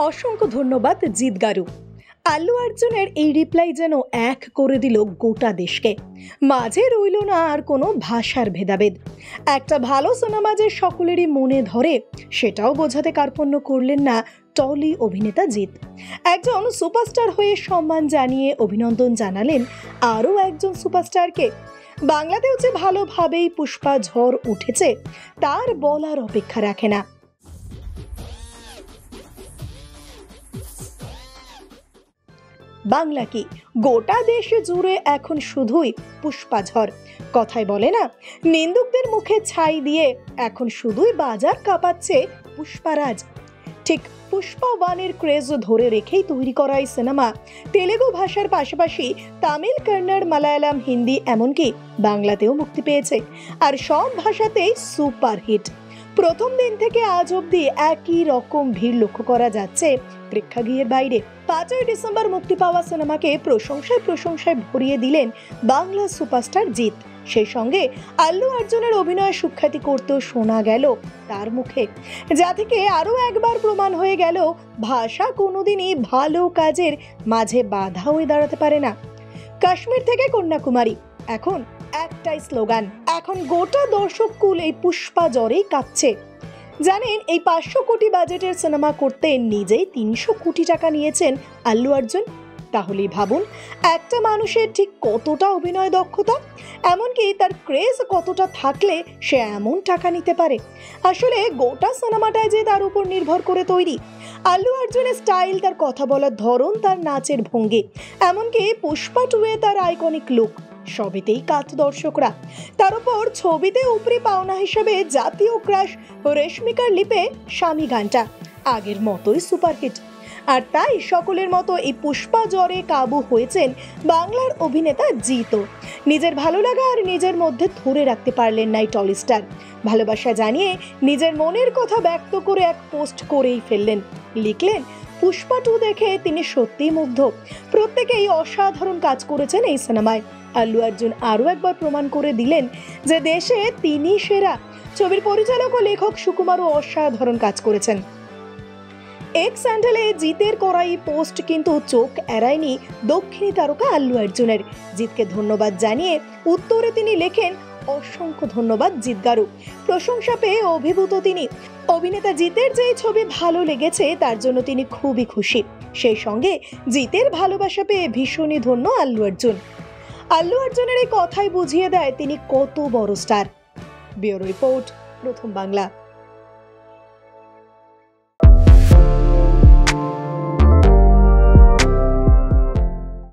অসংখ্য ধন্যবাদ জিৎ গারু। আল্লু অর্জুনের এই রিপ্লাই যেন এক করে দিল গোটা দেশকে। মাঝে রইল না আর কোনো ভাষার ভেদাভেদ। একটা ভালো সিনেমা যে সকলেরই মনে ধরে সেটাও বোঝাতে কার্পণ্য করলেন না টলি অভিনেতা জিৎ। একজন সুপারস্টার হয়ে সম্মান জানিয়ে অভিনন্দন জানালেন আরও একজন সুপারস্টারকে। বাংলাতেও যে ভালোভাবেই পুষ্পা ঝড় উঠেছে তার বলার অপেক্ষা রাখে না। বাংলা কি গোটা দেশ জুড়ে এখন শুধুই পুষ্পা ঝড়। কথায় বলে না, নিন্দুকদের মুখে ছাই দিয়ে এখন শুধুই বাজার কাঁপাচ্ছে পুষ্পারাজ। ঠিক পুষ্পা ওয়ানের ক্রেজ ধরে রেখেই তৈরি করা এই সিনেমা তেলেগু ভাষার পাশাপাশি তামিল, কন্নড়, মালায়ালাম, হিন্দি এমনকি বাংলাতেও মুক্তি পেয়েছে। আর সব ভাষাতেই সুপারহিট। প্রথম দিন থেকে আজ অব্দি একই রকম ভিড় লক্ষ্য করা যাচ্ছে প্রেক্ষাগৃহের বাইরে। 5ই ডিসেম্বর মুক্তি পাওয়া সিনেমাকে প্রশংসায় ভরিয়ে দিলেন বাংলা সুপারস্টার জিৎ। সেই সঙ্গে আল্লু অর্জুনের অভিনয় সুখ্যাতি করতেও শোনা গেল তার মুখে, যা থেকে আরো একবার প্রমাণ হয়ে গেল ভাষা কোনোদিনই ভালো কাজের মাঝে বাধা হয়ে দাঁড়াতে পারে না। কাশ্মীর থেকে কন্যাকুমারী, এখন একটাই স্লোগান। এখন গোটা দর্শক কুল এই পুষ্পা জ্বরেই কাঁপছে। জানেন, এই 500 কোটি বাজেটের সিনেমা করতে নিজেই 300 কোটি টাকা নিয়েছেন আল্লু অর্জুন। তাহলেই ভাবুন একটা মানুষের ঠিক কতটা অভিনয় দক্ষতা, এমনকি তার ক্রেজ কতটা থাকলে সে এমন টাকা নিতে পারে। আসলে গোটা সিনেমাটাই যে তার উপর নির্ভর করে তৈরি। আল্লু অর্জুনের স্টাইল, তার কথা বলার ধরন, তার নাচের ভঙ্গি, এমনকি পুষ্পা 2-এ তার আইকনিক লুক, সবেতেই কাত দর্শকরা। তার উপর ছবিতে উপরি পাওনা হিসেবে জাতীয় ক্রাশ রেশমিকার লিপে স্বামী গানটা আগের মতোই সুপারহিট। আর তাই সকলের মতো এই পুষ্পা জ্বরে কাবু হয়েছেন বাংলার অভিনেতা জিতও। নিজের ভালো লাগা আর নিজের মধ্যে ধরে রাখতে পারলেন না এই টলি স্টার। ভালোবাসা জানিয়ে নিজের মনের কথা ব্যক্ত করে এক পোস্ট করেই ফেললেন। লিখলেন, পুষ্পা 2 দেখে তিনি সত্যিই মুগ্ধ। প্রত্যেকেই অসাধারণ কাজ করেছেন এই সিনেমায়। আল্লু অর্জুন আরও একবার প্রমাণ করে দিলেন যে দেশে তিনি সেরা। ছবির পরিচালক ও লেখক সুকুমারও অসাধারণ কাজ করেছেন। এক্স স্যান্ডেলে জিতের করা এই পোস্ট কিন্তু চোখ এড়ায়নি দক্ষিণী তারকা আল্লু অর্জুনের। জিতকে ধন্যবাদ জানিয়ে উত্তরে তিনি লেখেন, অসংখ্য ধন্যবাদ জিৎ গারু। প্রশংসা পেয়ে অভিভূত তিনি। অভিনেতা জিতের যে ছবি ভালো লেগেছে তার জন্য তিনি খুবই খুশি। সেই সঙ্গে জিতের ভালোবাসা পেয়ে ভীষণই ধন্য আল্লু অর্জুন। আল্লু অর্জুনের এই কথাই বুঝিয়ে দেয় তিনি কত বড় স্টার। ব্যুরো রিপোর্ট, প্রথম বাংলা।